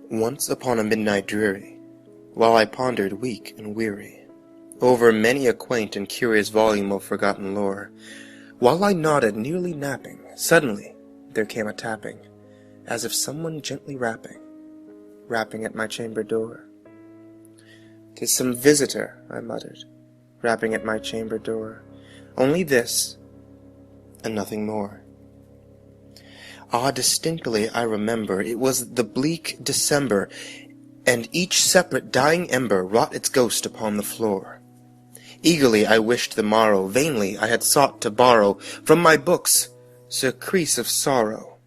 Once upon a midnight dreary, while I pondered weak and weary over many a quaint and curious volume of forgotten lore, while I nodded, nearly napping, suddenly there came a tapping, as if someone gently rapping at my chamber door. "'Tis some visitor," I muttered, rapping at my chamber door. Only this, and nothing more. Ah, distinctly I remember, it was the bleak December, and each separate dying ember wrought its ghost upon the floor. Eagerly I wished the morrow, vainly I had sought to borrow from my books surcease of sorrow,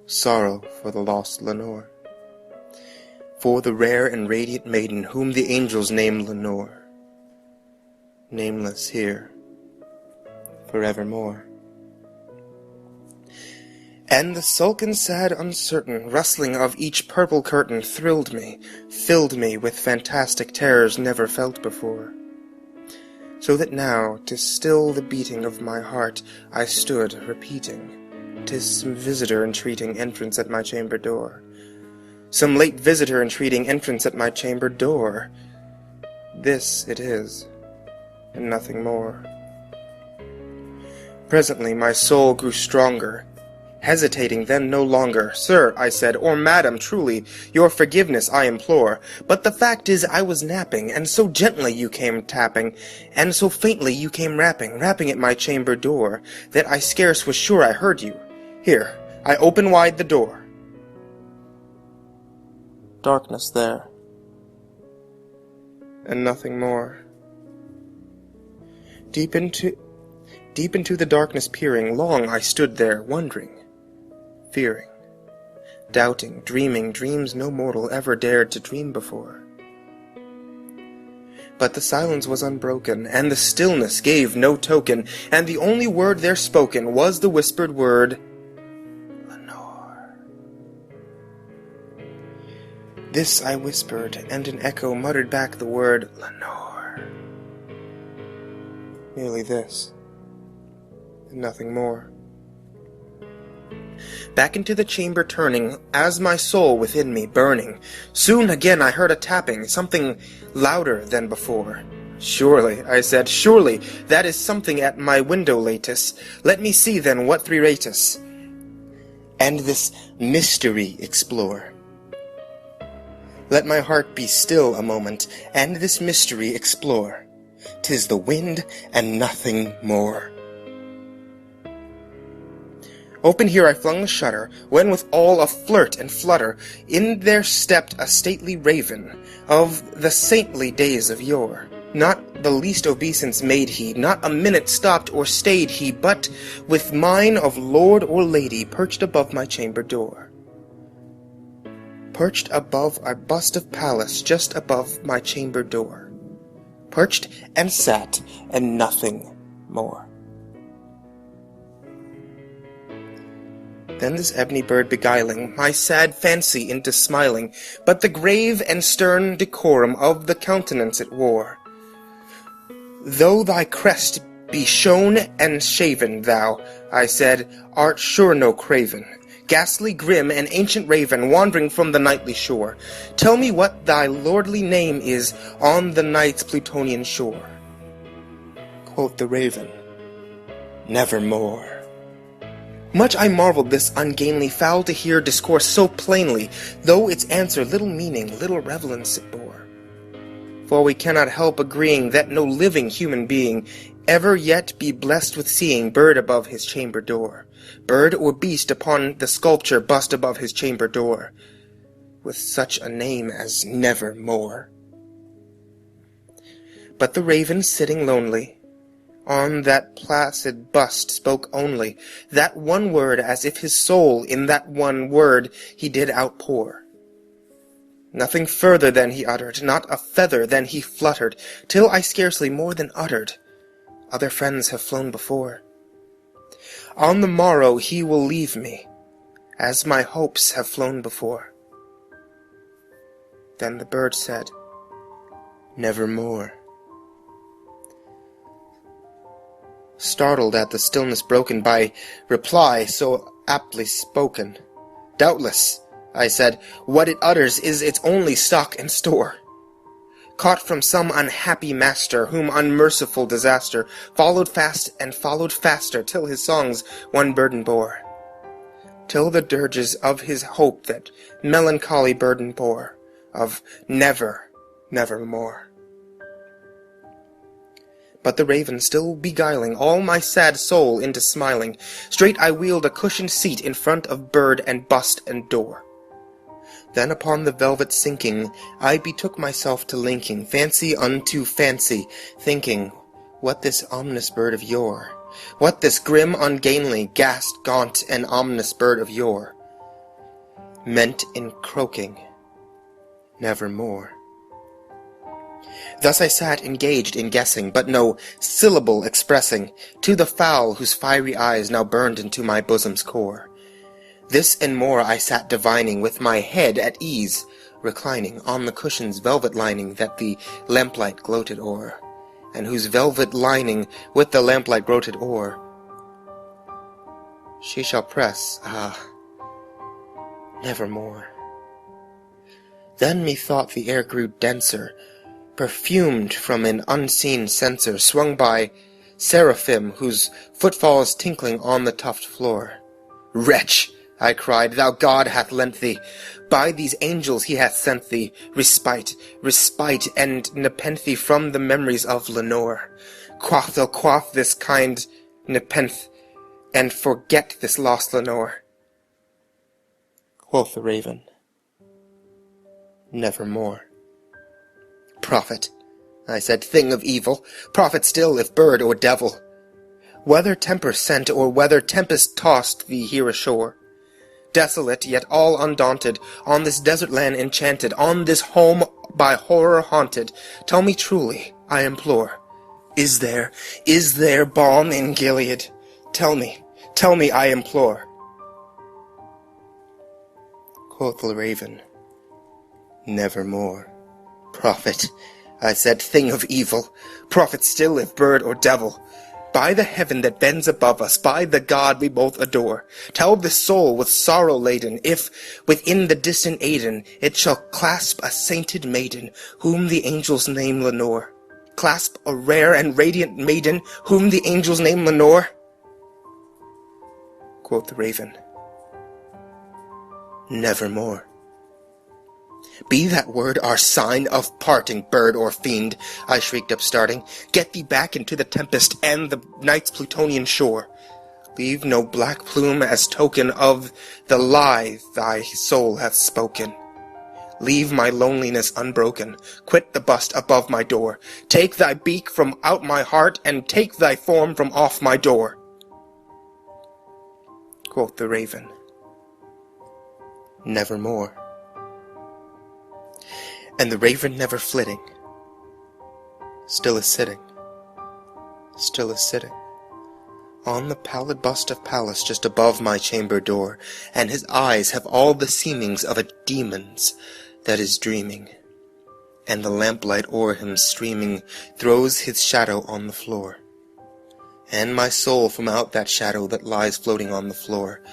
sorrow for the lost Lenore, for the rare and radiant maiden whom the angels name Lenore, nameless here forevermore. And the sulken, sad, uncertain rustling of each purple curtain thrilled me, filled me with fantastic terrors never felt before. So that now, to still the beating of my heart, I stood repeating, "'Tis some visitor entreating entrance at my chamber door. Some late visitor entreating entrance at my chamber door. This it is, and nothing more." Presently my soul grew stronger, hesitating then no longer. "Sir," I said, "or madam, truly, your forgiveness I implore. But the fact is I was napping, and so gently you came tapping, and so faintly you came rapping at my chamber door, that I scarce was sure I heard you. Here, I open wide the door." Darkness there, and nothing more. Deep into the darkness peering, long I stood there, wondering, fearing, doubting, dreaming dreams no mortal ever dared to dream before. But the silence was unbroken, and the stillness gave no token, and the only word there spoken was the whispered word, "Lenore." This I whispered, and an echo muttered back the word, "Lenore." Merely this, and nothing more. Back into the chamber turning, as my soul within me burning, soon again I heard a tapping, something louder than before. "Surely," I said, "surely, that is something at my window lattice. Let me see then what threeratus, and this mystery explore. Let my heart be still a moment, and this mystery explore. 'Tis the wind, and nothing more." Open here I flung the shutter, when with all a flirt and flutter, in there stepped a stately raven, of the saintly days of yore. Not the least obeisance made he, not a minute stopped or stayed he, but, with mine of lord or lady, perched above my chamber door. Perched above a bust of Pallas, just above my chamber door. Perched and sat, and nothing more. Then this ebony bird beguiling my sad fancy into smiling, but the grave and stern decorum of the countenance it wore. "Though thy crest be shorn and shaven, thou," I said, "art sure no craven, ghastly, grim, and ancient raven, wandering from the nightly shore. Tell me what thy lordly name is on the night's Plutonian shore." Quoth the raven, "Nevermore." Much I marvelled this ungainly fowl to hear discourse so plainly, though its answer little meaning, little relevance it bore. For we cannot help agreeing that no living human being ever yet be blessed with seeing bird above his chamber door, bird or beast upon the sculpture bust above his chamber door, with such a name as Nevermore. But the raven, sitting lonely on that placid bust, spoke only that one word, as if his soul in that one word he did outpour. Nothing further than he uttered, not a feather than he fluttered, till I scarcely more than uttered, "Other friends have flown before. On the morrow he will leave me, as my hopes have flown before." Then the bird said, "Nevermore." Startled at the stillness broken by reply so aptly spoken, "Doubtless," I said, what it utters is its only stock and store. Caught from some unhappy master, whom unmerciful disaster followed fast and followed faster, till his songs one burden bore. Till the dirges of his hope that melancholy burden bore, of never, nevermore. But the raven still beguiling all my sad soul into smiling, straight I wheeled a cushioned seat in front of bird and bust and door. Then upon the velvet sinking, I betook myself to linking fancy unto fancy, thinking, what this ominous bird of yore, what this grim, ungainly, ghast, gaunt, and ominous bird of yore, meant in croaking, nevermore. Thus I sat engaged in guessing, but no syllable expressing, to the fowl whose fiery eyes now burned into my bosom's core. This and more I sat divining, with my head at ease, reclining on the cushion's velvet lining that the lamplight gloated o'er, and whose velvet lining with the lamplight gloated o'er she shall press, nevermore. Then methought the air grew denser, perfumed from an unseen censer swung by seraphim whose footfalls tinkling on the tuft floor. Wretch! I cried, thou God hath lent thee, by these angels he hath sent thee, respite, and nepenthe from the memories of Lenore. Quaff this kind nepenthe, and forget this lost Lenore. Quoth the raven, nevermore. Prophet, I said, thing of evil, prophet still, if bird or devil, whether temper sent or whether tempest tossed thee here ashore, desolate yet all undaunted, on this desert land enchanted, on this home by horror haunted, tell me truly, I implore, is there balm in Gilead? Tell me, I implore. Quoth the raven, nevermore. Prophet, I said, thing of evil, prophet still, if bird or devil, by the heaven that bends above us, by the God we both adore, tell this soul with sorrow laden, if within the distant Aidenn it shall clasp a sainted maiden, whom the angels name Lenore. Clasp a rare and radiant maiden, whom the angels name Lenore? Quoth the raven, nevermore. Be that word our sign of parting, bird or fiend, I shrieked upstarting. Get thee back into the tempest and the night's Plutonian shore. Leave no black plume as token of the lie thy soul hath spoken. Leave my loneliness unbroken. Quit the bust above my door. Take thy beak from out my heart, and take thy form from off my door. Quoth the raven, nevermore. And the raven never flitting, still is sitting, on the pallid bust of Pallas just above my chamber door, and his eyes have all the seemings of a demon's that is dreaming, and the lamplight o'er him streaming throws his shadow on the floor, and my soul from out that shadow that lies floating on the floor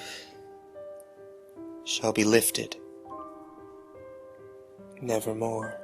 shall be lifted nevermore.